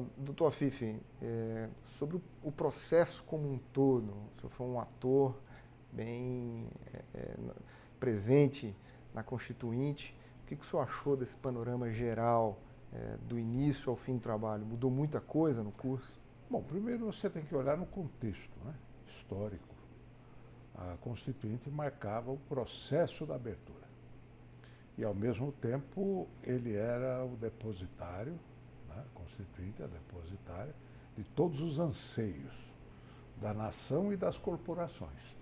Bom, doutor Afife, sobre o processo como um todo, o senhor foi um ator bem presente na Constituinte. O que o senhor achou desse panorama geral, do início ao fim do trabalho? Mudou muita coisa no curso? Bom, primeiro você tem que olhar no contexto, né, histórico. A Constituinte marcava o processo da abertura. E, ao mesmo tempo, ele era o depositário, né, a Constituinte é a depositária, de todos os anseios da nação e das corporações,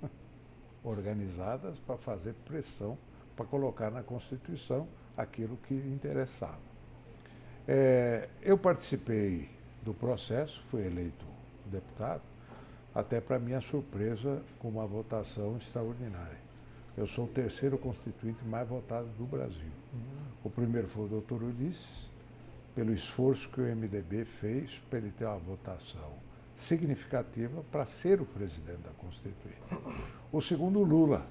organizadas para fazer pressão, para colocar na Constituição aquilo que interessava. Eu participei do processo, fui eleito deputado, até para minha surpresa, com uma votação extraordinária. Eu sou o terceiro constituinte mais votado do Brasil. O primeiro foi o doutor Ulisses, pelo esforço que o MDB fez para ele ter uma votação significativa para ser o presidente da Constituinte. O segundo, Lula,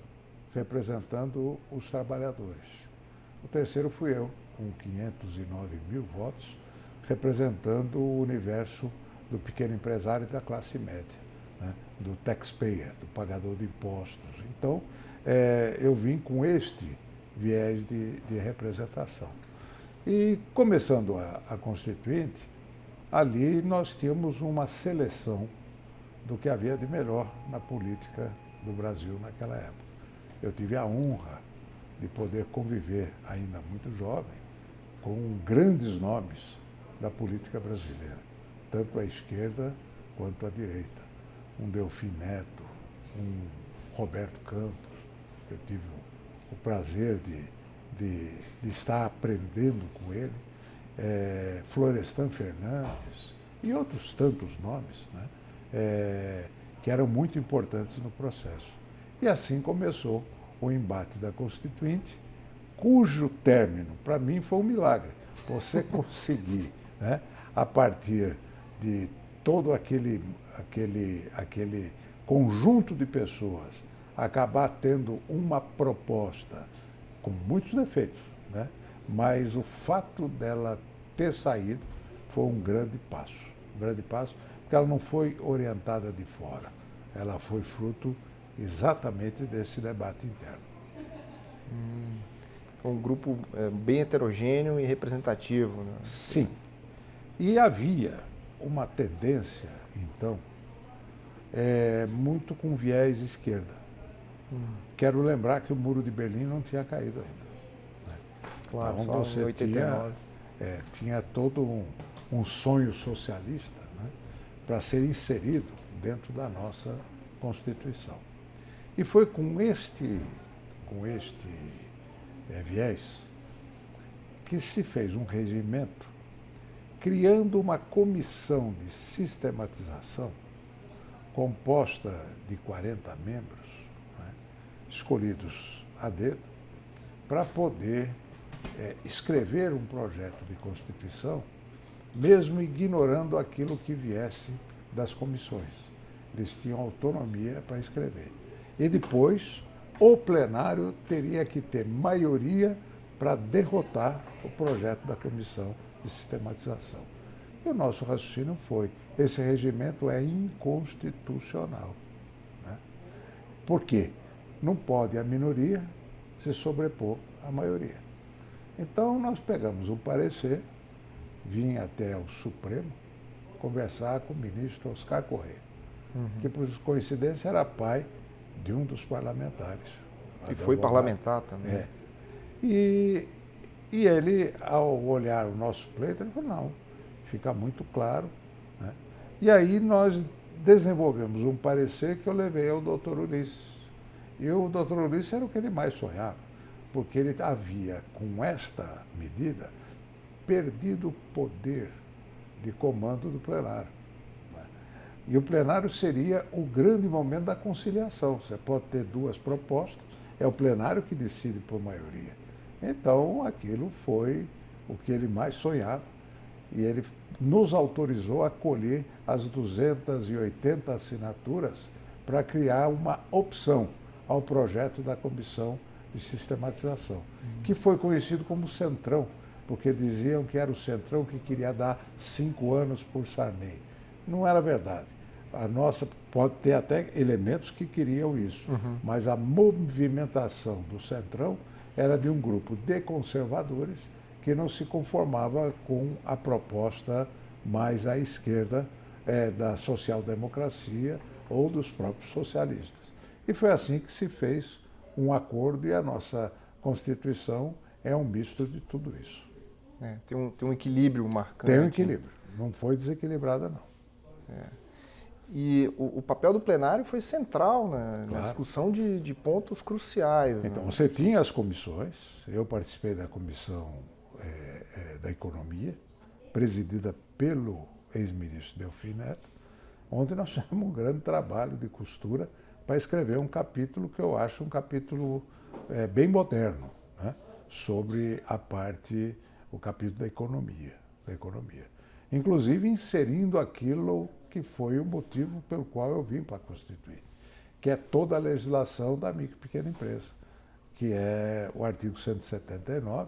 representando os trabalhadores. O terceiro fui eu, com 509 mil votos, representando o universo do pequeno empresário e da classe média, né, do taxpayer, do pagador de impostos. Então, eu vim com este viés de representação. E, começando a Constituinte, ali nós tínhamos uma seleção do que havia de melhor na política do Brasil naquela época. Eu tive a honra de poder conviver, ainda muito jovem, com grandes nomes da política brasileira, tanto à esquerda quanto à direita. Um Delfim Neto, um Roberto Campos. Eu tive o prazer de estar aprendendo com ele, Florestan Fernandes e outros tantos nomes, né, que eram muito importantes no processo. E assim começou o embate da Constituinte, cujo término, para mim, foi um milagre. Você conseguir, né, a partir de todo aquele conjunto de pessoas, acabar tendo uma proposta com muitos defeitos, né? Mas o fato dela ter saído foi um grande passo, porque ela não foi orientada de fora, ela foi fruto exatamente desse debate interno. Foi um grupo bem heterogêneo e representativo, né? Sim. E havia uma tendência, então, muito com viés esquerda. Quero lembrar que o Muro de Berlim não tinha caído ainda, né? Claro, então só em 89. Tinha todo um sonho socialista, né, para ser inserido dentro da nossa Constituição. E foi com este viés que se fez um regimento criando uma comissão de sistematização composta de 40 membros, né, escolhidos a dedo, para poder escrever um projeto de Constituição, mesmo ignorando aquilo que viesse das comissões. Eles tinham autonomia para escrever. E depois, o plenário teria que ter maioria para derrotar o projeto da comissão de sistematização. E o nosso raciocínio foi: esse regimento é inconstitucional, né? Por quê? Não pode a minoria se sobrepor à maioria. Então, nós pegamos um parecer, vim até o Supremo conversar com o ministro Oscar Correia, que, por coincidência, era pai de um dos parlamentares. E foi parlamentar também. E ele, ao olhar o nosso pleito, ele falou: não, fica muito claro, né? E aí nós desenvolvemos um parecer que eu levei ao doutor Ulisses. E o doutor Ulisses era o que ele mais sonhava, porque ele havia, com esta medida, perdido o poder de comando do plenário, né? E o plenário seria o grande momento da conciliação. Você pode ter duas propostas, é o plenário que decide por maioria. Então, aquilo foi o que ele mais sonhava, e ele nos autorizou a colher as 280 assinaturas para criar uma opção ao projeto da Comissão de Sistematização, que foi conhecido como Centrão, porque diziam que era o Centrão que queria dar 5 anos por Sarney. Não era verdade. A nossa pode ter até elementos que queriam isso, mas a movimentação do Centrão era de um grupo de conservadores que não se conformava com a proposta mais à esquerda da social-democracia ou dos próprios socialistas. E foi assim que se fez um acordo, e a nossa Constituição é um misto de tudo isso. Tem um equilíbrio marcante. Tem um equilíbrio, não foi desequilibrada, não. E o papel do plenário foi central na Claro. discussão de pontos cruciais. Então, né? você tinha as comissões, eu participei da Comissão da Economia, presidida pelo ex-ministro Delfim Neto, onde nós fizemos um grande trabalho de costura para escrever um capítulo que eu acho um capítulo bem moderno, né, sobre o capítulo da economia. Inclusive inserindo aquilo que foi o motivo pelo qual eu vim para a Constituinte, que é toda a legislação da micro e pequena empresa, que é o artigo 179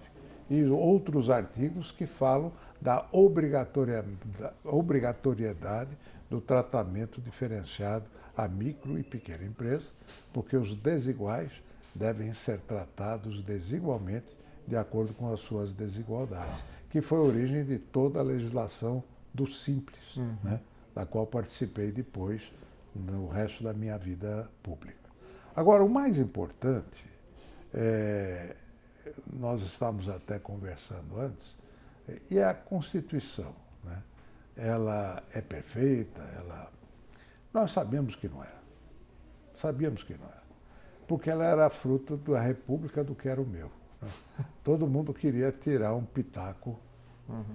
e outros artigos que falam da obrigatoriedade do tratamento diferenciado à micro e pequena empresa, porque os desiguais devem ser tratados desigualmente de acordo com as suas desigualdades, que foi a origem de toda a legislação do Simples, né, da qual participei depois no resto da minha vida pública. Agora, o mais importante, nós estávamos até conversando antes, e a Constituição, né? Ela é perfeita, nós sabemos que não era. Sabíamos que não era. Porque ela era fruto da República do que era o meu. Né? Todo mundo queria tirar um pitaco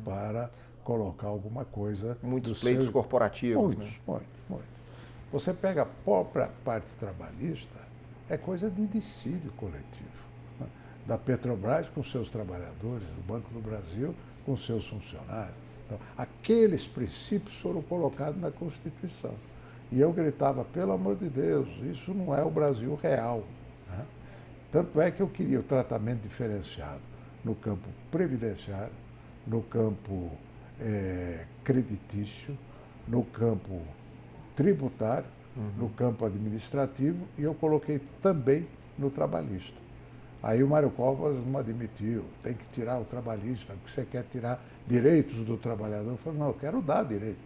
para colocar alguma coisa. Muitos pleitos corporativos. Muitos. Você pega a própria parte trabalhista, é coisa de dissídio coletivo. Né? Da Petrobras com seus trabalhadores, do Banco do Brasil com seus funcionários. Então, aqueles princípios foram colocados na Constituição. E eu gritava, pelo amor de Deus, isso não é o Brasil real. Né? Tanto é que eu queria o tratamento diferenciado no campo previdenciário, no campo creditício, no campo tributário, no campo administrativo, e eu coloquei também no trabalhista. Aí o Mário Covas não admitiu, tem que tirar o trabalhista, porque você quer tirar direitos do trabalhador. Eu falei, não, eu quero dar direito,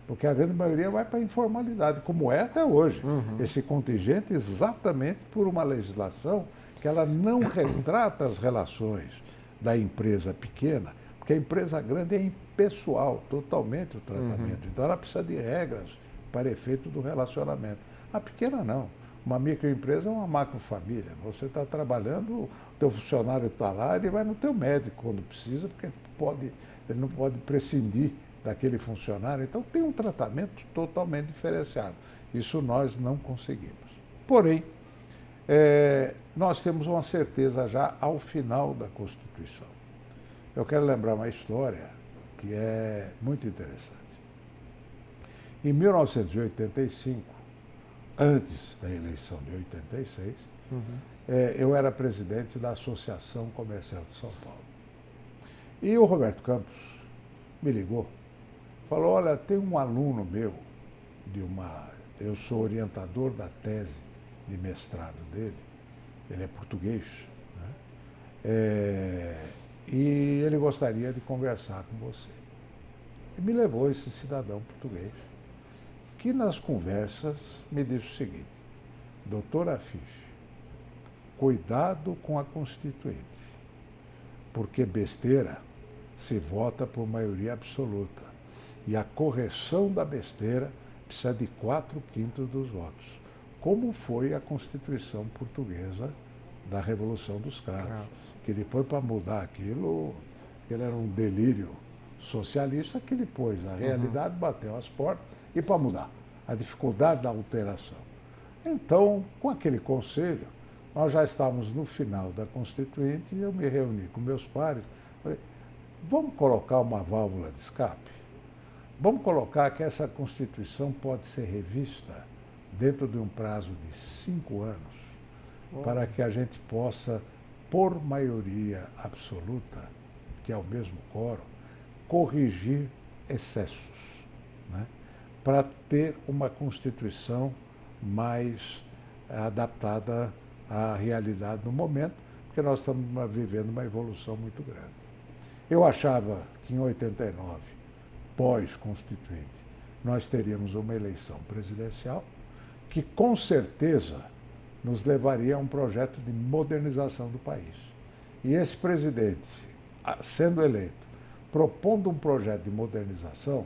porque a grande maioria vai para a informalidade, como é até hoje. Esse contingente exatamente por uma legislação que ela não retrata as relações da empresa pequena, porque a empresa grande é impessoal, totalmente o tratamento. Então ela precisa de regras para efeito do relacionamento. A pequena não. Uma microempresa é uma macrofamília. Você está trabalhando, o teu funcionário está lá, ele vai no teu médico quando precisa, porque ele não pode prescindir daquele funcionário. Então tem um tratamento totalmente diferenciado. Isso nós não conseguimos. Porém, nós temos uma certeza já ao final da Constituição. Eu quero lembrar uma história que é muito interessante. Em 1985, antes da eleição de 86, eu era presidente da Associação Comercial de São Paulo. E o Roberto Campos me ligou, falou, olha, tem um aluno meu, eu sou orientador da tese de mestrado dele, ele é português, né? E ele gostaria de conversar com você. E me levou esse cidadão português, que nas conversas me disse o seguinte, doutor Afif, cuidado com a Constituinte, porque besteira se vota por maioria absoluta e a correção da besteira precisa de 4/5 dos votos, como foi a Constituição portuguesa da Revolução dos Cravos, que depois para mudar aquilo era um delírio socialista que depois a realidade bateu as portas e para mudar, a dificuldade da alteração. Então, com aquele conselho, nós já estávamos no final da Constituinte e eu me reuni com meus pares, falei, vamos colocar uma válvula de escape? Vamos colocar que essa Constituição pode ser revista dentro de um prazo de 5 anos, para que a gente possa, por maioria absoluta, que é o mesmo quórum, corrigir excessos, né? Para ter uma Constituição mais adaptada à realidade do momento, porque nós estamos vivendo uma evolução muito grande. Eu achava que em 89, pós-Constituinte, nós teríamos uma eleição presidencial que, com certeza, nos levaria a um projeto de modernização do país. E esse presidente, sendo eleito, propondo um projeto de modernização,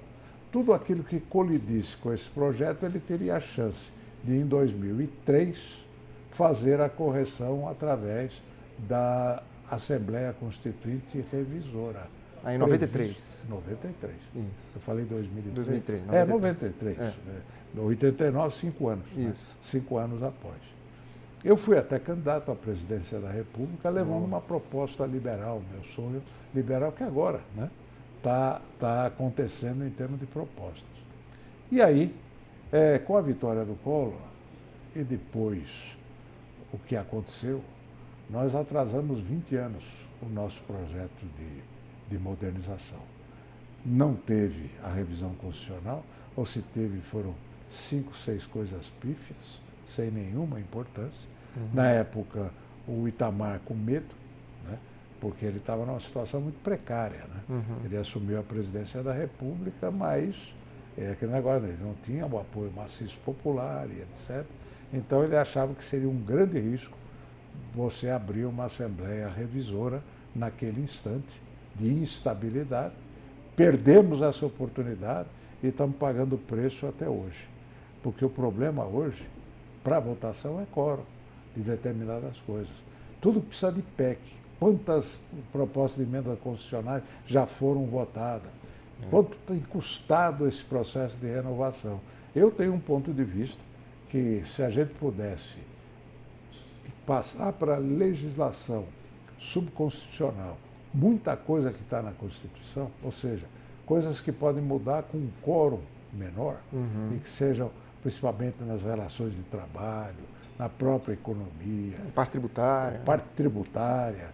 tudo aquilo que colidisse com esse projeto, ele teria a chance de, em 2003, fazer a correção através da Assembleia Constituinte Revisora. Aí em 93. 93. Isso. Eu falei 2003. 2003. 93. É. 89, 5 anos. Isso. Né? 5 anos após. Eu fui até candidato à presidência da República, levando uma proposta liberal, meu sonho liberal, que agora está acontecendo em termos de propostas. E aí, com a vitória do Collor, e depois o que aconteceu, nós atrasamos 20 anos o nosso projeto de modernização. Não teve a revisão constitucional, ou se teve, foram 5, 6 coisas pífias, sem nenhuma importância. Uhum. Na época, o Itamar com medo, né, porque ele estava numa situação muito precária. Né? Uhum. Ele assumiu a presidência da República, mas aquele negócio, ele não tinha o apoio maciço popular e etc. Então ele achava que seria um grande risco você abrir uma Assembleia Revisora naquele instante de instabilidade. Perdemos essa oportunidade e estamos pagando o preço até hoje. Porque o problema hoje, para votação, é quórum de determinadas coisas. Tudo precisa de PEC. Quantas propostas de emenda constitucionais já foram votadas? Quanto tem custado esse processo de renovação? Eu tenho um ponto de vista que, se a gente pudesse passar para a legislação subconstitucional muita coisa que está na Constituição, ou seja, coisas que podem mudar com um quórum menor, e que sejam principalmente nas relações de trabalho, na própria economia. Parte tributária. Parte tributária.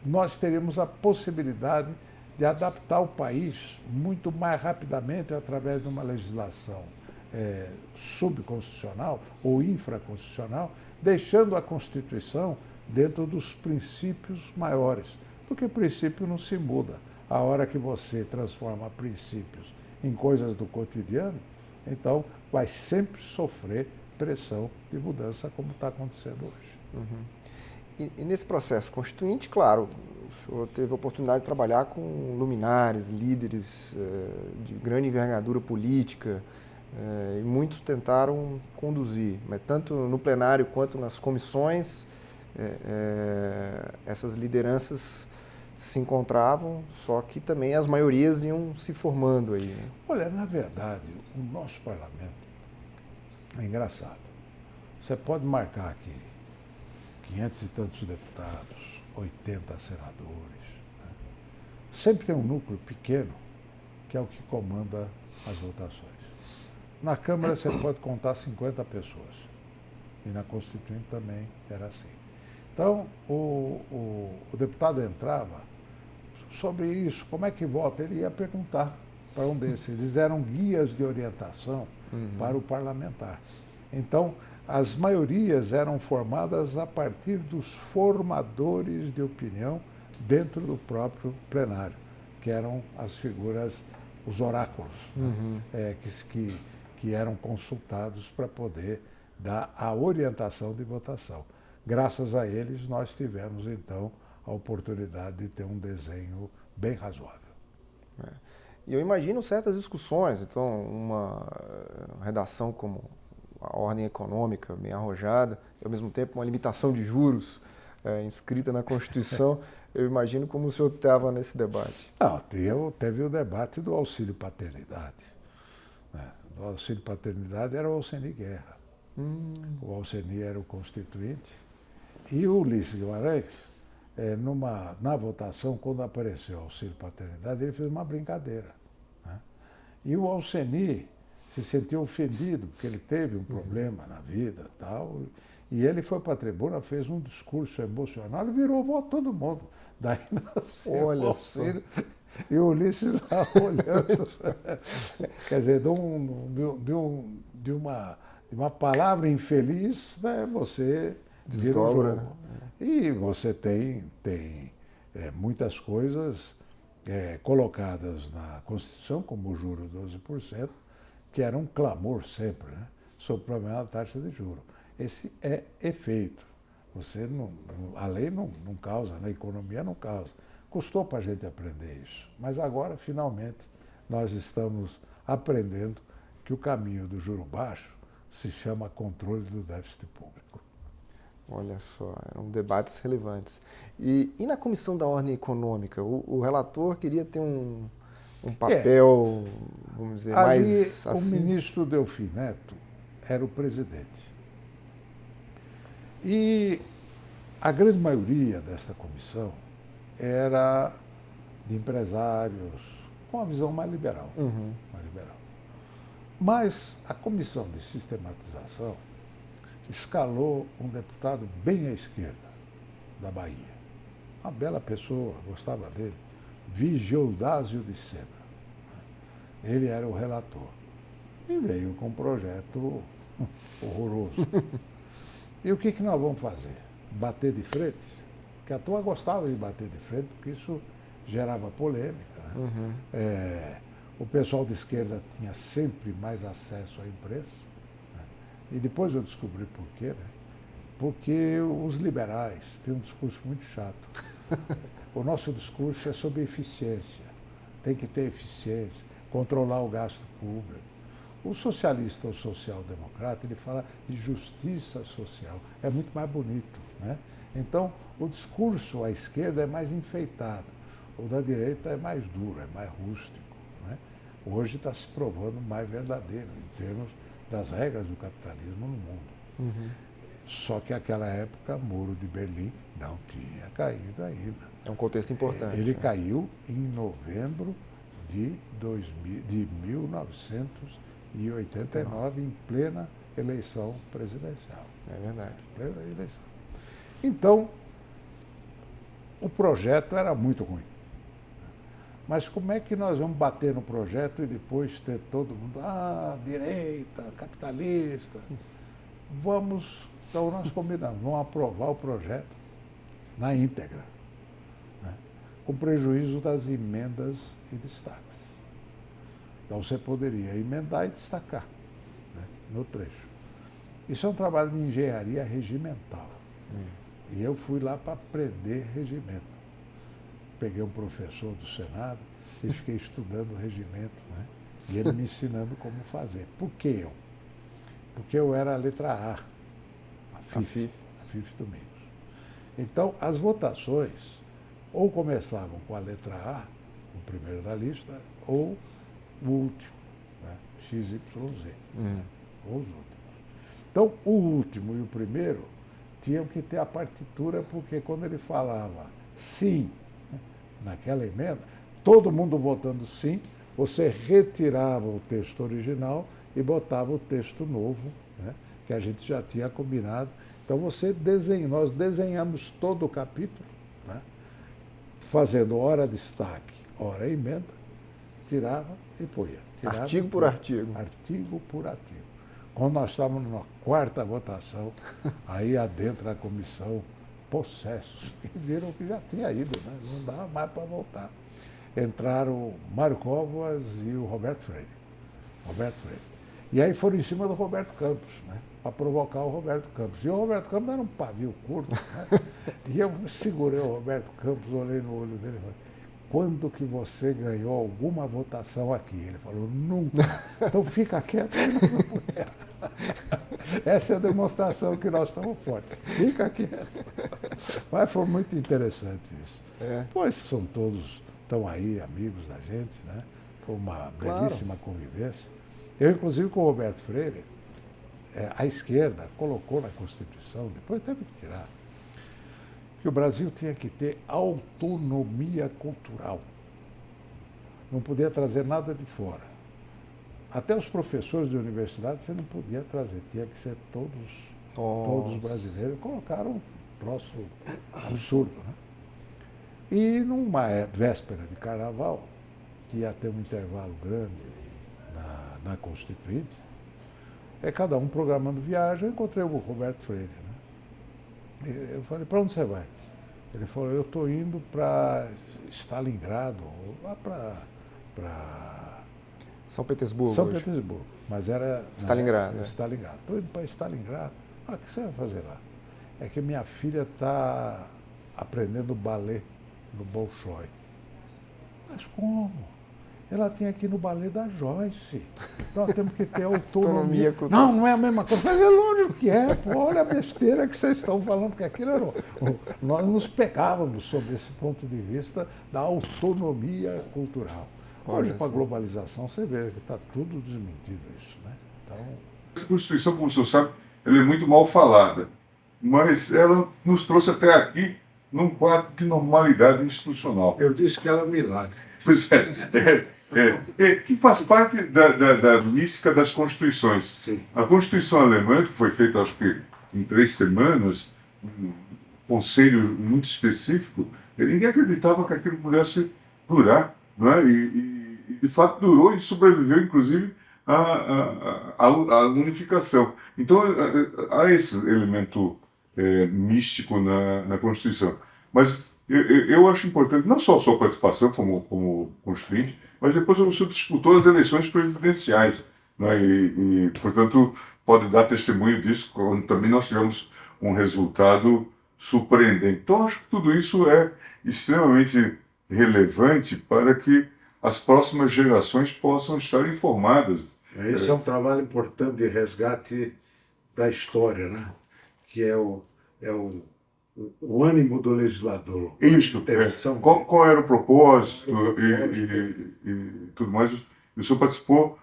Nós teríamos a possibilidade de adaptar o país muito mais rapidamente através de uma legislação subconstitucional ou infraconstitucional, deixando a Constituição dentro dos princípios maiores. Porque princípio não se muda. A hora que você transforma princípios em coisas do cotidiano, então vai sempre sofrer pressão de mudança, como está acontecendo hoje. Uhum. E nesse processo constituinte, claro, o senhor teve a oportunidade de trabalhar com luminares, líderes de grande envergadura política, e muitos tentaram conduzir, mas tanto no plenário quanto nas comissões, essas lideranças se encontravam, só que também as maiorias iam se formando aí. Né? Olha, na verdade, o nosso parlamento é engraçado. Você pode marcar aqui 500 e tantos deputados, 80 senadores. Né? Sempre tem um núcleo pequeno que é o que comanda as votações. Na Câmara você pode contar 50 pessoas. E na Constituinte também era assim. Então, o deputado entrava sobre isso, como é que vota? Ele ia perguntar para um desses. Eles eram guias de orientação para o parlamentar. Então, as maiorias eram formadas a partir dos formadores de opinião dentro do próprio plenário, que eram as figuras, os oráculos, né? Que eram consultados para poder dar a orientação de votação. Graças a eles, nós tivemos, então, a oportunidade de ter um desenho bem razoável. E eu imagino certas discussões. Então, uma redação como a ordem econômica, meio arrojada, e, ao mesmo tempo, uma limitação de juros inscrita na Constituição. Eu imagino como o senhor estava nesse debate. Não, teve o debate do auxílio-paternidade. Né? O auxílio-paternidade era o Alceni Guerra. O Alceni era o constituinte. E o Ulisses Guimarães, na votação, quando apareceu o auxílio-paternidade, ele fez uma brincadeira. Né? E o Alceni se sentiu ofendido, porque ele teve um problema na vida e tal, E ele foi para a tribuna, fez um discurso emocionado e virou voto todo mundo. Daí nasceu Olha o Auxílio e o Ulisses lá olhando. Quer dizer, de uma palavra infeliz, né, você vira um Desdobra, jogo. E você tem muitas coisas colocadas na Constituição, como o juro 12%, que era um clamor sempre, né, sobre o problema da taxa de juros. Esse é efeito. A lei não causa, a economia não causa. Custou para a gente aprender isso. Mas agora, finalmente, nós estamos aprendendo que o caminho do juro baixo se chama controle do déficit público. Olha só, eram debates relevantes. E na Comissão da Ordem Econômica, o relator queria ter um papel, vamos dizer, ali, mais assim? O ministro Delfim Neto era o presidente. E a grande maioria desta comissão era de empresários com uma visão mais liberal. Mais liberal. Mas a comissão de sistematização escalou um deputado bem à esquerda da Bahia. Uma bela pessoa, gostava dele, Vigiodásio de Sena. Ele era o relator. E veio com um projeto horroroso. E o que nós vamos fazer? Bater de frente? Porque a turma gostava de bater de frente, porque isso gerava polêmica. Né? O pessoal de esquerda tinha sempre mais acesso à imprensa. Né? E depois eu descobri por quê. Né? Porque os liberais têm um discurso muito chato. O nosso discurso é sobre eficiência. Tem que ter eficiência, controlar o gasto público. O socialista ou social-democrata, ele fala de justiça social. É muito mais bonito. Né? Então, o discurso à esquerda é mais enfeitado. O da direita é mais duro, é mais rústico. Né? Hoje está se provando mais verdadeiro em termos das regras do capitalismo no mundo. Só que naquela época, Muro de Berlim não tinha caído ainda. É um contexto importante. Ele caiu em novembro de 1989, em plena eleição presidencial. É verdade. Plena eleição. Então, o projeto era muito ruim. Mas como é que nós vamos bater no projeto e depois ter todo mundo, direita, capitalista? Então nós combinamos, vamos aprovar o projeto na íntegra, né? Com prejuízo das emendas e destaques. Então você poderia emendar e destacar, né, no trecho. Isso é um trabalho de engenharia regimental. E eu fui lá para aprender regimento. Peguei um professor do Senado e fiquei estudando o regimento, né? E ele me ensinando como fazer. Por que eu? Porque eu era a letra A FIF Domingos. Então, as votações ou começavam com a letra A, o primeiro da lista, ou o último, né? XYZ, ou os últimos. Então, o último e o primeiro tinham que ter a partitura, porque quando ele falava sim, né, naquela emenda, todo mundo votando sim, você retirava o texto original e botava o texto novo, né, que a gente já tinha combinado. Então nós desenhamos todo o capítulo, né, fazendo hora destaque, hora emenda, tirava e punha. Artigo por artigo. Artigo por artigo. Quando nós estávamos na quarta votação, aí adentra a comissão, possessos, que viram que já tinha ido, né, não dava mais para voltar. Entraram o Mário Covas e o Roberto Freire. E aí foram em cima do Roberto Campos, né, para provocar o Roberto Campos. E o Roberto Campos era um pavio curto, né? E eu segurei o Roberto Campos, olhei no olho dele e falei, quando que você ganhou alguma votação aqui? Ele falou, nunca. Então fica quieto. Essa é a demonstração que nós estamos fortes. Fica quieto. Mas foi muito interessante isso. Pois estão aí, amigos da gente, né? Foi uma belíssima convivência. Eu, inclusive, com o Roberto Freire, a esquerda colocou na Constituição, depois teve que tirar, que o Brasil tinha que ter autonomia cultural. Não podia trazer nada de fora. Até os professores de universidade você não podia trazer, tinha que ser todos Todos os brasileiros colocaram um troço absurdo. Né? E numa véspera de carnaval, que ia ter um intervalo grande na Constituinte, cada um programando viagem, eu encontrei o Roberto Freire. Né? E eu falei, para onde você vai? Ele falou, eu estou indo para Stalingrado, lá para São Petersburgo. São Petersburgo, mas era Stalingrado. Stalingrado. Estou indo para Stalingrado. O que você vai fazer lá? É que minha filha está aprendendo balé no Bolshoi. Mas como? Ela tinha que ir no balé da Joyce. Nós temos que ter autonomia. cultural. Não é a mesma coisa. Mas é lógico que é. Pô, olha a besteira que vocês estão falando, porque aquilo era. Nós nos pegávamos sob esse ponto de vista da autonomia cultural. Hoje, com a globalização, você vê que está tudo desmentido isso. Né? Então... Essa Constituição, como o senhor sabe, ela é muito mal falada, mas ela nos trouxe até aqui num quadro de normalidade institucional. Eu disse que era um milagre. Pois que faz parte da mística das constituições. Sim. A Constituição alemã, que foi feita, acho que em 3 semanas, um conselho muito específico, ninguém acreditava que aquilo pudesse durar, não é? E de fato durou e sobreviveu, inclusive, à unificação. Então, há esse elemento místico na Constituição. Mas eu acho importante, não só a sua participação como constituinte, mas depois o senhor disputou as eleições presidenciais. Né? Portanto, pode dar testemunho disso, quando também nós tivemos um resultado surpreendente. Então, acho que tudo isso é extremamente relevante para que as próximas gerações possam estar informadas. Esse é um trabalho importante de resgate da história, né? Que é o ânimo do legislador. Isso, qual era o propósito e tudo mais. O senhor participou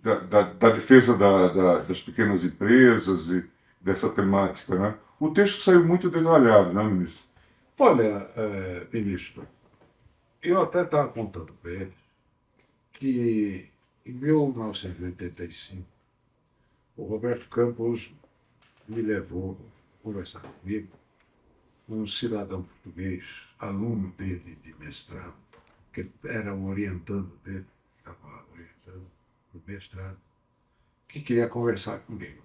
da defesa das pequenas empresas e dessa temática, né? O texto saiu muito detalhado, né, ministro? Olha, ministro, eu até estava contando para ele que em 1985 o Roberto Campos me levou a conversar comigo, um cidadão português, aluno dele de mestrado, que era o orientando dele, estava orientando o mestrado, que queria conversar comigo.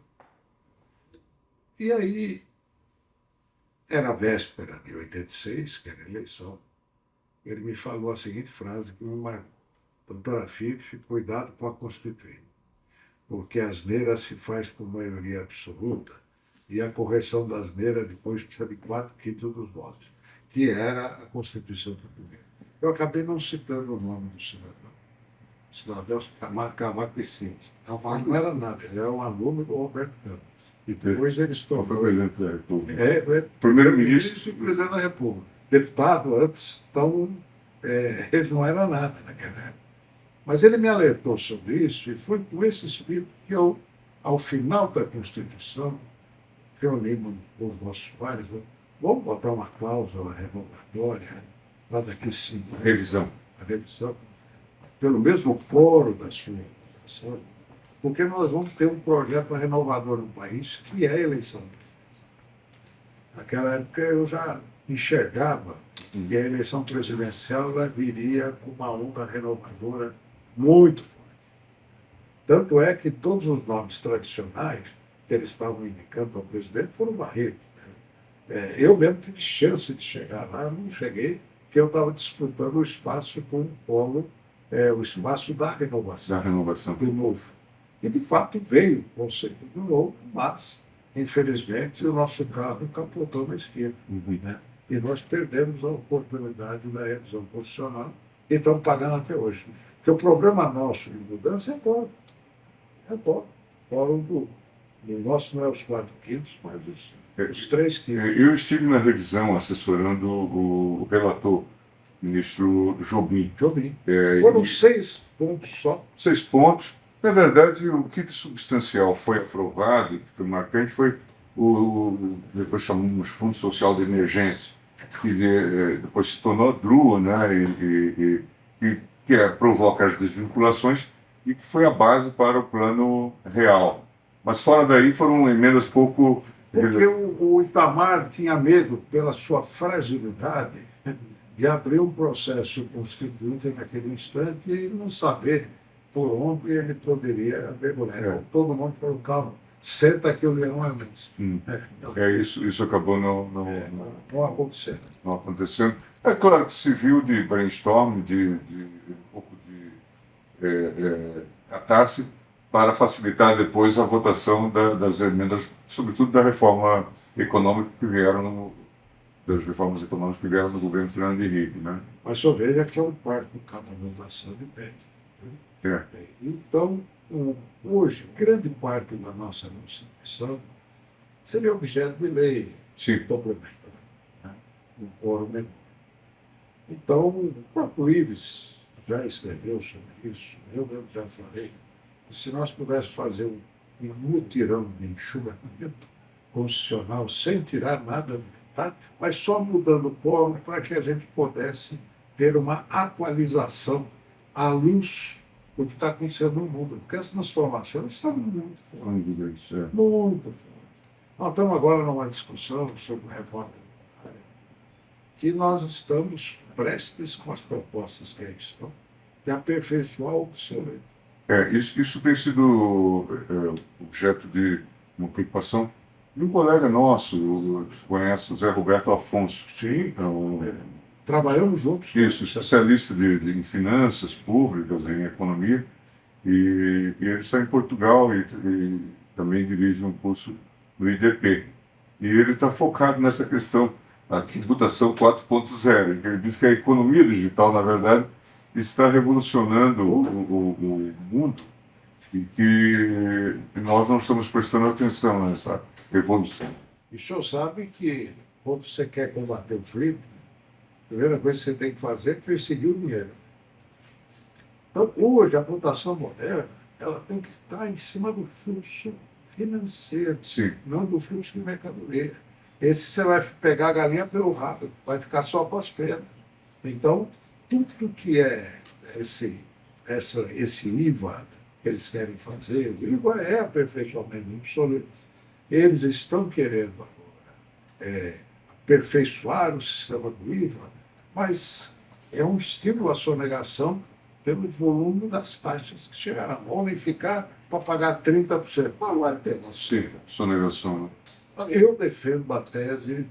E aí, era a véspera de 86, que era a eleição, ele me falou a seguinte frase que me marcou: doutora Fife, cuidado com a Constituinte, porque a asneira se faz por maioria absoluta e a correção da asneira depois precisa de 4/5 dos votos, que era a Constituição portuguesa. Eu acabei não citando o nome do cidadão. O cidadão Cavaco e Cintos. Cavaco não era nada, ele era um aluno do Roberto Campos. E depois ele se tornou primeiro-ministro e presidente da República. Deputado antes, então ele não era nada naquela época. Mas ele me alertou sobre isso e foi com esse espírito que eu, ao final da Constituição, reunimos os nossos pares, vamos botar uma cláusula revogatória para daqui 5 anos. Revisão. A revisão, pelo mesmo coro da sua votação, porque nós vamos ter um projeto renovador no país, que é a eleição presidencial. Naquela época eu já enxergava que a eleição presidencial ela viria com uma onda renovadora muito forte. Tanto é que todos os nomes tradicionais que eles estavam indicando para o presidente foram varridos. Eu mesmo tive chance de chegar lá, eu não cheguei, porque eu estava disputando o espaço com o polo, o espaço da renovação. Do novo. E, de fato, veio o conceito do novo, mas, infelizmente, o nosso carro capotou na esquina. Né? E nós perdemos a oportunidade da revisão constitucional e estamos pagando até hoje. Porque o problema nosso de mudança é quórum. É quórum. Quórum do nosso não é os 4/5, mas os 3/5. Eu estive na revisão assessorando o relator, ministro Jobim. Foram 6 pontos só. 6 pontos. Na verdade, o que de substancial foi aprovado, que foi marcante, foi depois chamamos Fundo Social de Emergência, que depois se tornou DRU, né, que provoca as desvinculações e que foi a base para o Plano Real. Mas fora daí foram emendas pouco... Porque o Itamar tinha medo, pela sua fragilidade, de abrir um processo constituinte naquele instante e não saber por onde ele poderia mergulhar. Então, todo mundo falou, calma, senta que o leão é manso. Isso acabou Não acontecendo. não acontecendo. É claro que se viu de brainstorm, de um pouco de catarse, para facilitar depois a votação das emendas, sobretudo da reforma econômica que vieram das reformas econômicas que vieram do governo Fernando Henrique, né? Mas só veja que é um quarto cada votação de PEC. Né? Então, hoje, grande parte da nossa Constituição seria objeto de lei complementar, né? Um quórum menor. Então, o próprio Ives já escreveu sobre isso, eu mesmo já falei, que se nós pudéssemos fazer um mutirão de enxugamento constitucional sem tirar nada do que está, mas só mudando o quórum para que a gente pudesse ter uma atualização à luz do que está acontecendo no mundo, porque as transformações estão muito fortes. Muito fortes. Nós estamos agora numa discussão sobre reforma tributária, que nós estamos prestes com as propostas que aí estão, de aperfeiçoar o obsoleto. Isso tem sido objeto de uma preocupação de um colega nosso, você conhece, o Zé Roberto Afonso. Sim, trabalhamos juntos. Isso, especialista em finanças públicas, em economia, e ele está em Portugal e também dirige um curso no IDP. E ele está focado nessa questão da tributação 4.0. Ele diz que a economia digital, na verdade, está revolucionando o mundo e que nós não estamos prestando atenção nessa revolução. E o senhor sabe que quando você quer combater o crime, a primeira coisa que você tem que fazer é perseguir o dinheiro. Então, hoje, a votação moderna, ela tem que estar em cima do fluxo financeiro, não do fluxo de mercadoria. Esse você vai pegar a galinha pelo rabo, vai ficar só com as pernas. Então, tudo que é esse IVA que eles querem fazer, o IVA é aperfeiçoamento obsoleto. Eles estão querendo agora aperfeiçoar o sistema do IVA, mas é um estímulo à sonegação pelo volume das taxas que chegaram. Vão unificar para pagar 30%. Não vai ter uma sonegação. Né? Eu defendo a tese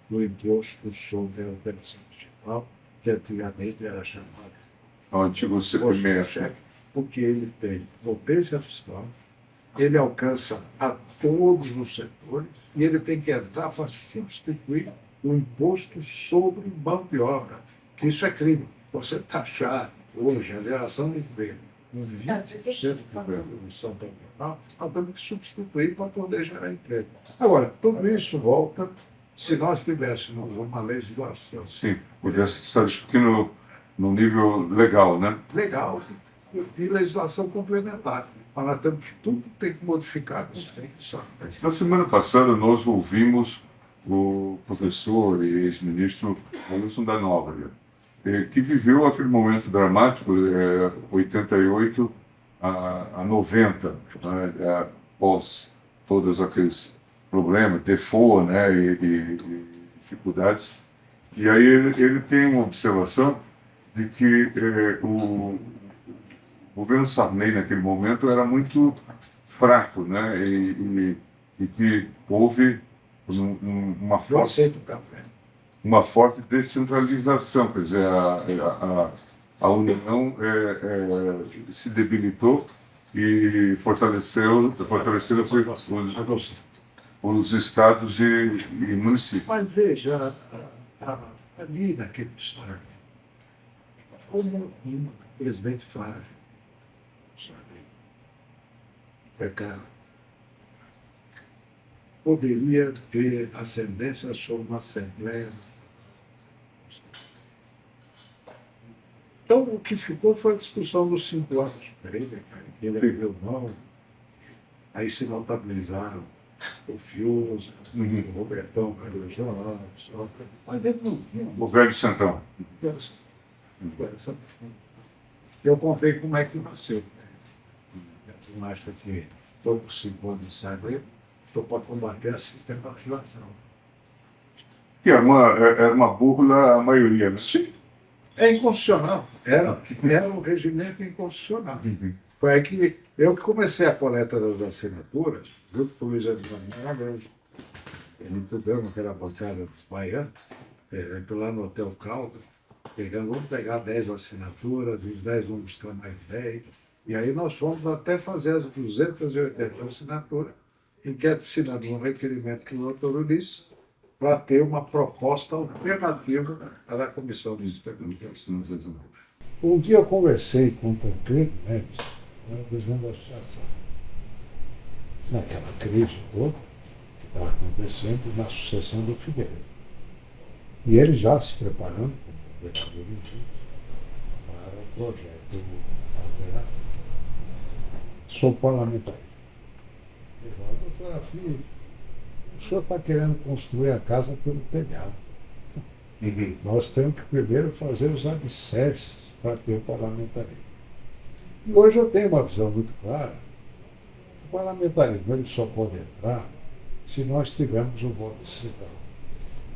do imposto sobre a operação digital, que antigamente era chamado o antigo CPMF, porque ele tem potência fiscal, ele alcança a todos os setores e ele tem que entrar para substituir o imposto sobre mão de obra, que isso é crime. Você taxar hoje a geração de emprego com 20% da contribuição patronal, nós temos que substituir para poder gerar emprego. Agora, tudo isso volta se nós tivéssemos uma legislação. Sim, pudesse estar discutindo no nível legal, né? Legal, e legislação complementar. Mas nós temos que tudo tem que modificar a Constituição. Na semana passada, nós ouvimos o professor e ex-ministro Wilson da Nóbrega, que viveu aquele momento dramático, 88 a 90, né, após todos aqueles problemas, default, né, e dificuldades. E aí ele tem uma observação de que o governo Sarney, naquele momento, era muito fraco, né, e que houve uma forte descentralização, quer dizer, a União se debilitou e fortaleceu os estados e municípios. Mas veja, ali naquele estado, como um presidente frágil, poderia ter ascendência sobre uma Assembleia. Então, o que ficou foi a discussão dos 5 anos. Ele abriu mão, aí se notabilizaram o Fiuza, o Robertão, mas ele não tinha. O velho Centrão. Eu contei como é que nasceu. Tu acha que estou com 5 anos de saber, estou para combater a sistematização. Que era uma burla a maioria, né? Sim, é inconstitucional. Era um regimento inconstitucional. Foi aí que eu que comecei a coleta das assinaturas, junto com o Luiz Eduardo, muito bem, naquela bancada dos baianos, entrou lá no Hotel Caldo, vamos pegar 10 assinaturas, dos 10 vamos buscar mais 10, e aí nós fomos até fazer as 280 assinaturas, em que assinamos um requerimento com o doutor Ulisses, para ter uma proposta alternativa à da Comissão de Sistematização. Um dia eu conversei com o Tancredo Neves, que era o presidente da associação, naquela crise toda que estava acontecendo na sucessão do Figueiredo. E ele já se preparando como governador para o projeto alternativo. Sou parlamentar. Ele falou, doutor Afim, o senhor está querendo construir a casa pelo telhado. Nós temos que primeiro fazer os alicerces para ter o parlamentarismo. E hoje eu tenho uma visão muito clara. O parlamentarismo ele só pode entrar se nós tivermos o voto cidadão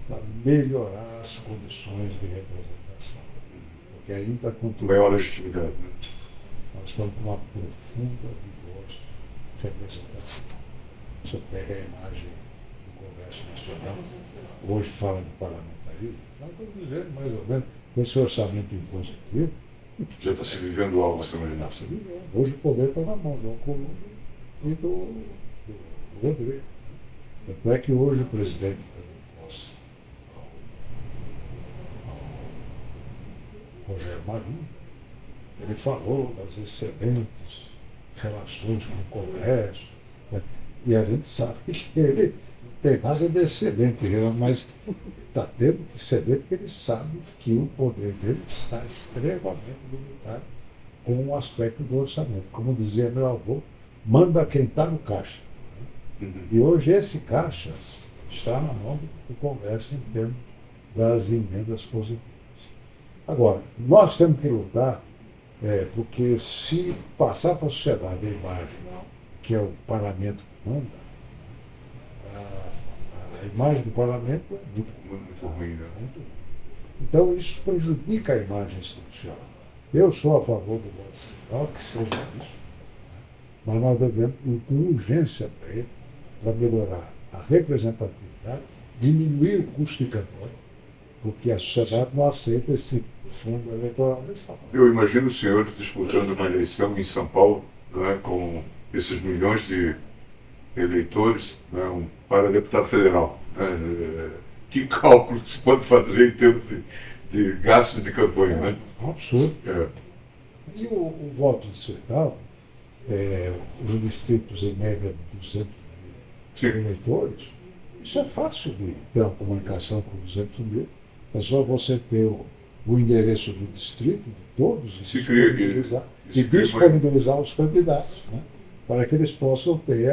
para melhorar as condições de representação. Porque ainda continua. Maior legitimidade, né? Nós estamos com uma profunda divórcio representativo. Você pega a imagem do Congresso Nacional, hoje fala do parlamentarismo, nós estamos vivendo mais ou menos com esse orçamento impositivo. Já está se vivendo algo semelhante. Está se vivendo. Hoje o poder está na mão do Alcolumbre e do Rodrigo. Tanto é que hoje o presidente da nossa, Rogério Marinho, ele falou das excelentes relações com o Congresso, né? E a gente sabe que ele não tem nada de excelente, mas está tendo que ceder porque ele sabe que o poder dele está extremamente limitado com o aspecto do orçamento. Como dizia meu avô, manda quem está no caixa. E hoje esse caixa está na mão do Congresso em termos das emendas positivas. Agora, nós temos que lutar, porque se passar para a sociedade a imagem que é o parlamento que manda, a imagem do parlamento é Muito ruim, né? muito ruim. Então isso prejudica a imagem institucional. Eu sou a favor do voto sindical, que seja isso, mas nós devemos ir com urgência para ele, para melhorar a representatividade, diminuir o custo de campanha, porque a sociedade não aceita esse fundo eleitoral mensal. Eu imagino os senhores disputando uma eleição em São Paulo, não é, com esses milhões de eleitores, né, para deputado federal. Né? Que cálculo se pode fazer em termos de gasto de campanha, né? É um absurdo. É. E o voto distrital, os distritos em média de 200 mil eleitores, isso é fácil de ter uma comunicação com 200 mil. É só você ter o endereço do distrito, de todos, e disponibilizar os candidatos, né, para que eles possam ter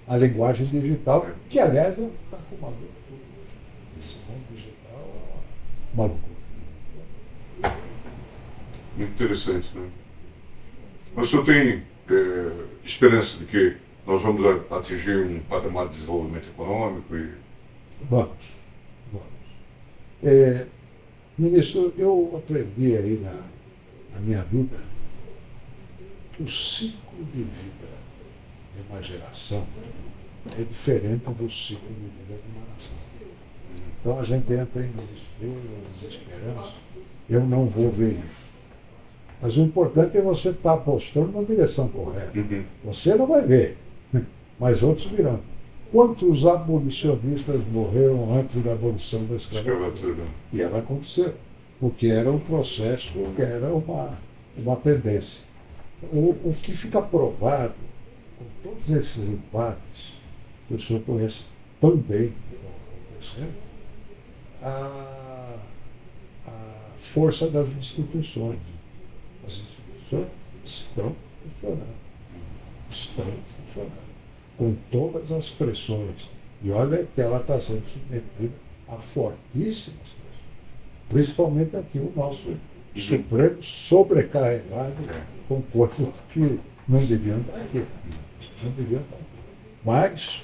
a linguagem digital, que aliás está com uma loucura. Esse mundo digital é uma loucura. Muito interessante, né? Mas o senhor tem esperança de que nós vamos atingir um patamar de desenvolvimento econômico? Vamos. Ministro, eu aprendi aí na minha vida que o ciclo de vida de uma geração é diferente do ciclo de vida de uma nação. Então a gente entra em desespero, desesperança. Eu não vou ver isso. Mas o importante é você estar apostando na direção correta. Você não vai ver, mas outros virão. Quantos abolicionistas morreram antes da abolição da escravatura? E ela aconteceu, porque era um processo, que era uma tendência. O que fica provado, com todos esses empates, que o senhor conhece tão bem que estão acontecendo, a força das instituições. As instituições estão funcionando. Com todas as pressões. E olha que ela está sendo submetida a fortíssimas pressões. Principalmente aqui o nosso Supremo sobrecarregado com coisas que não deviam estar aqui. Não devia estar aqui. Mas,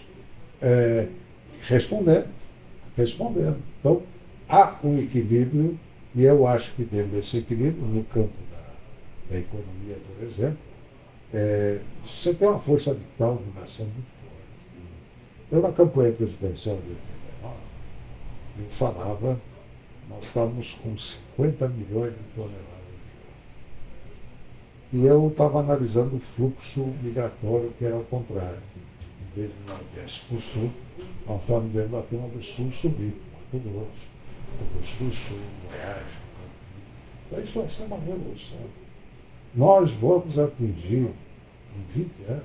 respondendo. Então, há um equilíbrio, e eu acho que dentro desse equilíbrio, no campo da economia, por exemplo, você tem uma força vital de nação muito forte. Eu, na campanha presidencial de 89, eu falava, nós estávamos com 50 milhões de toneladas de grão. E eu estava analisando o fluxo migratório, que era ao contrário. Em vez do Nordeste para o Sul, nós estávamos vendo a turma do Sul subir, Mato Grosso, Mato Grosso do Sul, Goiás, então isso vai ser uma revolução. Nós vamos atingir, em 20 anos,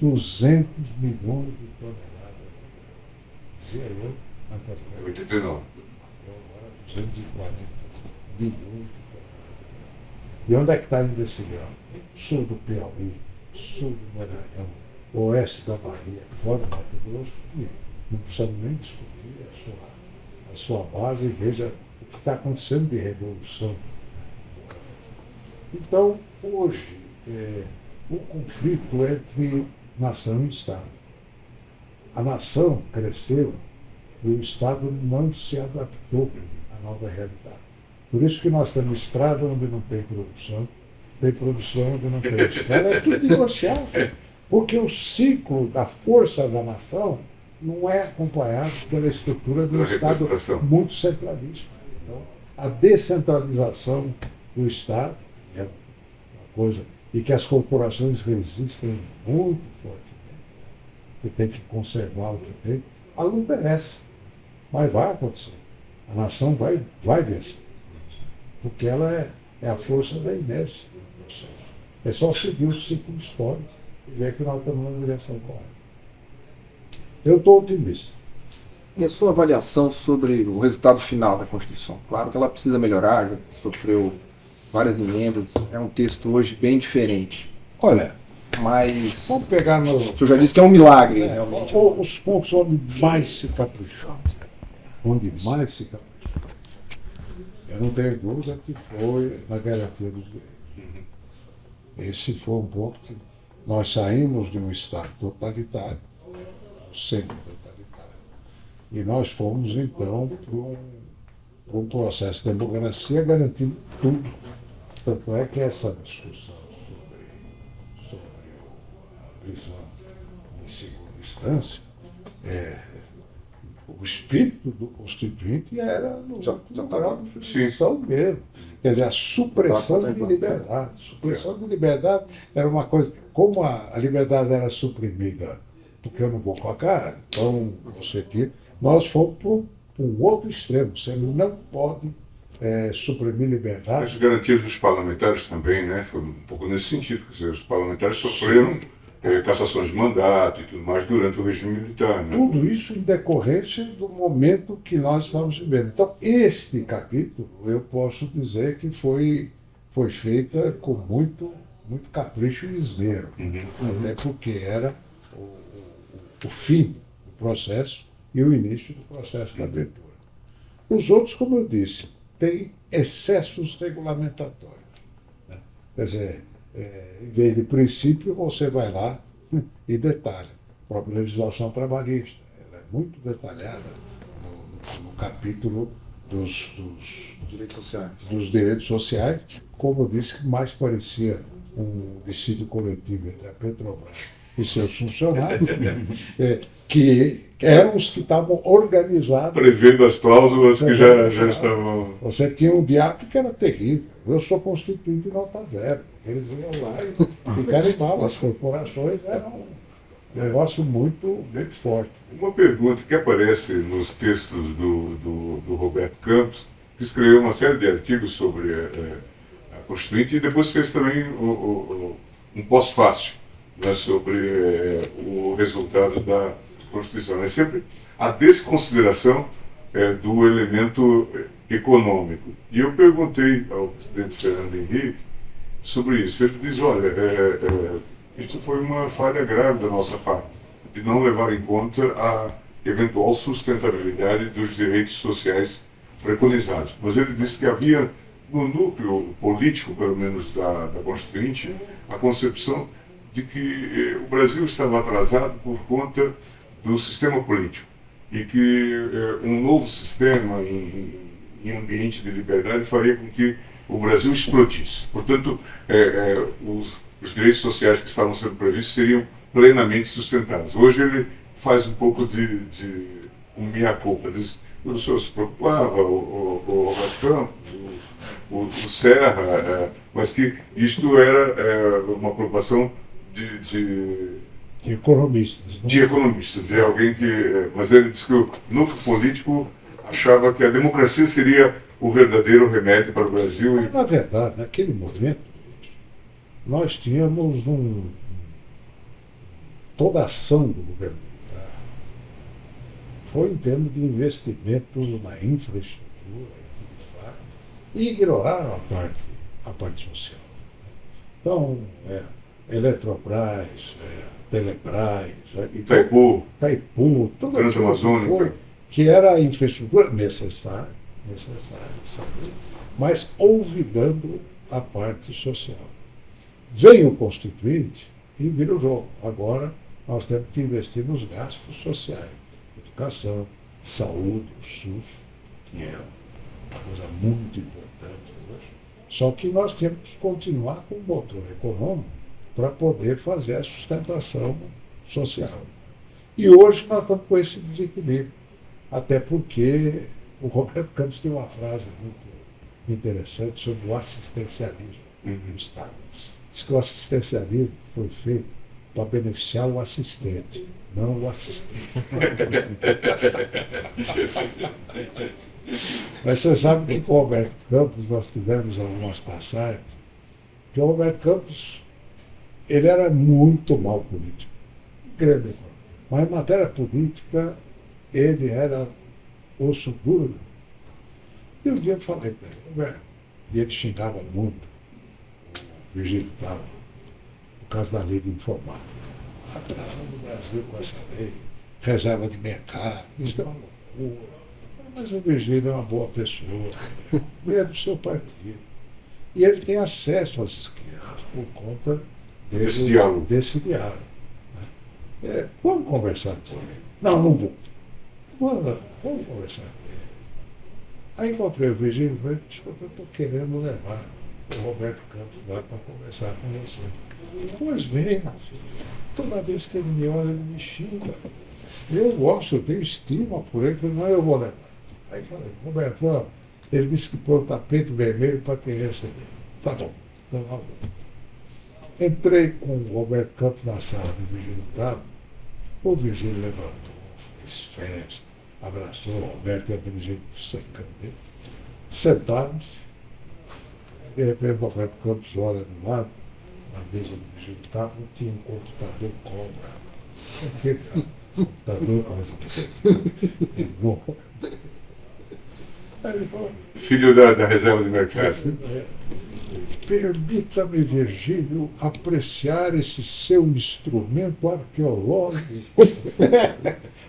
200 milhões de toneladas de grão. Dizia eu, na campanha. 89. Agora 240 milhões de toneladas de grão. E onde é que está indo esse grão? Sul do Piauí, sul do Maranhão, oeste da Bahia, fora do Mato Grosso, e não precisamos nem discutir a sua base e veja o que está acontecendo de revolução. Então, hoje, o conflito entre nação e Estado. A nação cresceu e o Estado não se adaptou à nova realidade. Por isso que nós temos estrada onde não tem produção onde não tem estrada, é tudo divorciado. Porque o ciclo da força da nação não é acompanhado pela estrutura do Estado muito centralista. Então, a descentralização do Estado é uma coisa, e que as corporações resistem muito fortemente, que tem que conservar o que tem, a luta é essa. Mas vai acontecer. A nação vai vencer. Porque ela é a força da inércia do processo. É só seguir o ciclo histórico e ver que nós estamos na direção correta. Eu estou otimista. E a sua avaliação sobre o resultado final da Constituição? Claro que ela precisa melhorar, já sofreu várias emendas, é um texto hoje bem diferente. Olha, mas vamos pegar no... o senhor já disse que é um milagre, realmente. Os pontos onde mais se caprichou. Onde mais se caprichou. Eu não tenho dúvida que foi na garantia dos direitos. Esse foi um ponto que nós saímos de um Estado totalitário, sempre totalitário, e nós fomos, então, para um processo de democracia garantindo tudo. Tanto é que essa discussão sobre a prisão em segunda instância, o espírito do Constituinte era no grau de jurisdição mesmo. Quer dizer, a supressão de liberdade. Supressão de liberdade era uma coisa... Como a liberdade era suprimida porque eu não vou com a cara, então você tira... Nós fomos para um outro extremo. Você não pode suprimir liberdade. As garantias dos parlamentares também, né? Foi um pouco nesse sentido. Quer dizer, os parlamentares sofreram cassações de mandato e tudo mais durante o regime militar. Né? Tudo isso em decorrência do momento que nós estamos vivendo. Então, este capítulo, eu posso dizer que foi feita com muito capricho e esmero. Até porque era o fim do processo e o início do processo da abertura. Os outros, como eu disse, têm excessos regulamentatórios. Né? Quer dizer, em vez de princípio, você vai lá e detalha. A própria legislação trabalhista, ela é muito detalhada no capítulo dos direitos sociais, como eu disse, que mais parecia um dissídio coletivo entre a Petrobras e seus funcionários, que eram os que estavam organizados. Prevendo as cláusulas que já estavam... Você tinha um diabo que era terrível. Eu sou constituinte nota zero. Eles iam lá e carimbavam as corporações. Era um negócio muito forte. Uma pergunta que aparece nos textos do Roberto Campos, que escreveu uma série de artigos sobre a Constituinte e depois fez também um pós-fácil, né, sobre o resultado da Constituição. É sempre a desconsideração do elemento econômico. E eu perguntei ao presidente Fernando Henrique sobre isso. Ele diz, olha, isso foi uma falha grave da nossa parte, de não levar em conta a eventual sustentabilidade dos direitos sociais preconizados. Mas ele disse que havia, no núcleo político, pelo menos da Constituinte, a concepção de que o Brasil estava atrasado por conta do sistema político e que um novo sistema em ambiente de liberdade faria com que o Brasil explodisse. Portanto, os direitos sociais que estavam sendo previstos seriam plenamente sustentados. Hoje ele faz um pouco de um meia-culpa. O senhor se preocupava, o Roberto Campos, o Serra, mas que isto era uma preocupação de economistas. Não? De economistas, de alguém que... Mas ele disse que o núcleo político achava que a democracia seria o verdadeiro remédio para o Brasil. Mas, na verdade, naquele momento, nós tínhamos toda a ação do governo militar foi em termos de investimento na infraestrutura, e ignoraram a parte social. Então, Eletrobras, Telebrás, Itaipu, tudo Transamazônica, que era a infraestrutura necessária, sabe? Mas olvidando a parte social. Veio o Constituinte e vira o jogo. Agora nós temos que investir nos gastos sociais, educação, saúde, o SUS, que é uma coisa muito importante hoje. Só que nós temos que continuar com o motor econômico para poder fazer a sustentação social. E hoje nós estamos com esse desequilíbrio. Até porque o Roberto Campos tem uma frase muito interessante sobre o assistencialismo no Estado. Diz que o assistencialismo foi feito para beneficiar o assistente, não o assistente. Mas você sabe que com o Roberto Campos nós tivemos algumas passagens, que o Roberto Campos ele era muito mal político, grande, mas em matéria política ele era osso duro. E um dia eu falei para ele, Roberto, e ele xingava muito, o Virgílio estava, por causa da lei de informática, atrasando o Brasil com essa lei, reserva de mercado, isso é uma loucura. Mas o Virgílio é uma boa pessoa, ele é do seu partido. E ele tem acesso às esquerdas por conta desse diálogo. Né? Vamos conversar com ele. Não vou. Vamos conversar com ele. Aí encontrei o Virgílio e falei, desculpa, eu estou querendo levar o Roberto Campos lá para conversar com você. Pois bem, meu filho. Toda vez que ele me olha, ele me xinga. Eu gosto, eu tenho estima por ele, não, eu vou levar. Aí falei, Roberto, vamos. Ele disse que pôr o tapete vermelho para te receber. Tá bom. Entrei com o Roberto Campos na sala do Virgílio estava. O Virgílio levantou, fez festa, abraçou o Roberto e aquele jeito secando dele. Sentaram-se. De repente o Roberto Campos olha do lado, na mesa do Virgílio estava, tinha um computador cobra. Aquele computador quase enorme. Aí ele falou, filho da reserva de mercado. Permita-me, Virgílio, apreciar esse seu instrumento arqueológico.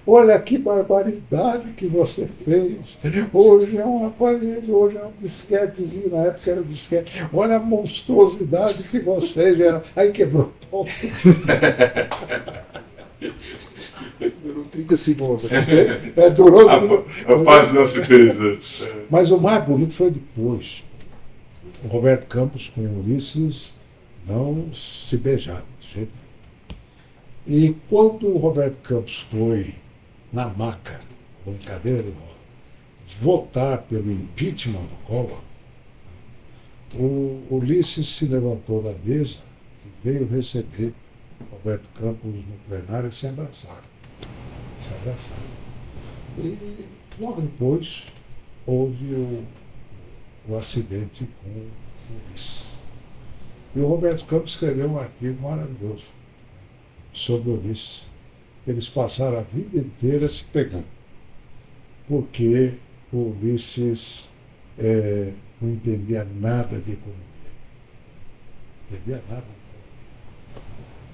Olha que barbaridade que você fez. Hoje é um aparelho, hoje é um disquetezinho, na época era disquete. Olha a monstruosidade que você gera. Aí quebrou todo. Durou 30 segundos. Durou. A paz não se fez. Mas o mais bonito foi depois. O Roberto Campos com o Ulisses não se beijaram, de jeito nenhum. E quando o Roberto Campos foi na maca, ou em cadeira de roda, votar pelo impeachment do Collor, o Ulisses se levantou da mesa e veio receber Roberto Campos no plenário e se abraçaram. E logo depois houve o acidente com o Ulisses. E o Roberto Campos escreveu um artigo maravilhoso sobre o Ulisses. Eles passaram a vida inteira se pegando, porque o Ulisses não entendia nada de economia.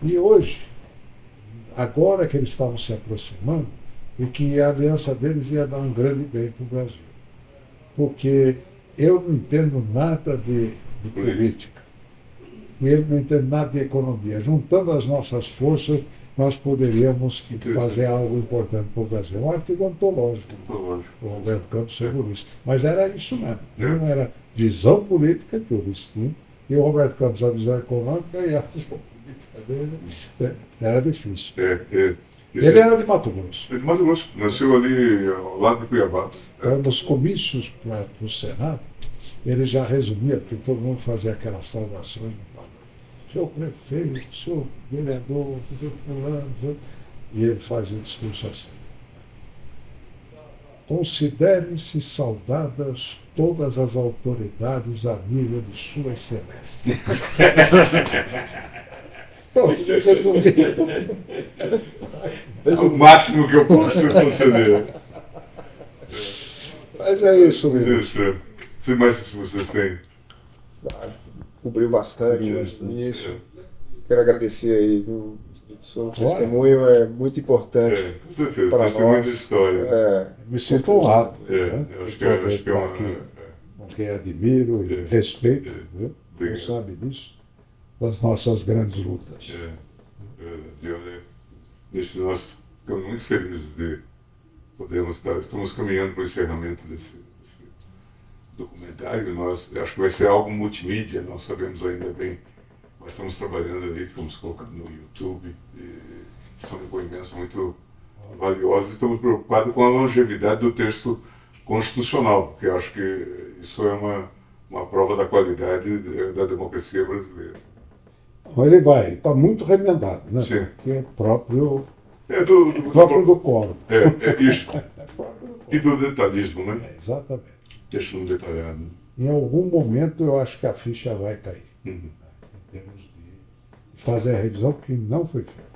E hoje, agora que eles estavam se aproximando, e que a aliança deles ia dar um grande bem para o Brasil. Porque eu não entendo nada de política. e ele não entende nada de economia. Juntando as nossas forças, nós poderíamos fazer algo importante para o Brasil. Um artigo antológico, o Roberto Campos sobre isso. Mas era isso mesmo. Não era visão política que o Ulisses tinha, e o Roberto Campos a visão econômica e a visão política dele era difícil. Ele era de Mato Grosso. É de Mato Grosso, nasceu ali ao lado de Cuiabá. Então, nos comícios para o Senado, ele já resumia, porque todo mundo fazia aquelas saudações no padrão. Senhor prefeito, senhor vereador, senhor fulano, e ele fazia um discurso assim. Considerem-se saudadas todas as autoridades a nível de sua excelência. É o máximo que eu posso conceder. Mas é isso mesmo. Isso. Se mais vocês têm? Cobriu bastante isso. Quero agradecer aí, viu? O seu testemunho é muito importante. Com certeza, para testemunho nós. da história. Me sinto honrado. Eu acho que é uma. Com quem admiro e respeito, viu? Você sabe disso, das nossas grandes lutas. Nós ficamos muito felizes de podermos estar. Estamos caminhando para o encerramento desse documentário. Acho que vai ser algo multimídia, não sabemos ainda bem. Nós estamos trabalhando ali, estamos colocando no YouTube. São depoimentos muito valiosos. Estamos preocupados com a longevidade do texto constitucional, porque acho que isso é uma prova da qualidade da democracia brasileira. Então ele está muito remendado, né? Sim. Porque é próprio do quórum. Isso. E do detalhismo, né? Exatamente. Deixa um detalhado. Em algum momento eu acho que a ficha vai cair, em termos de fazer a revisão que não foi feita.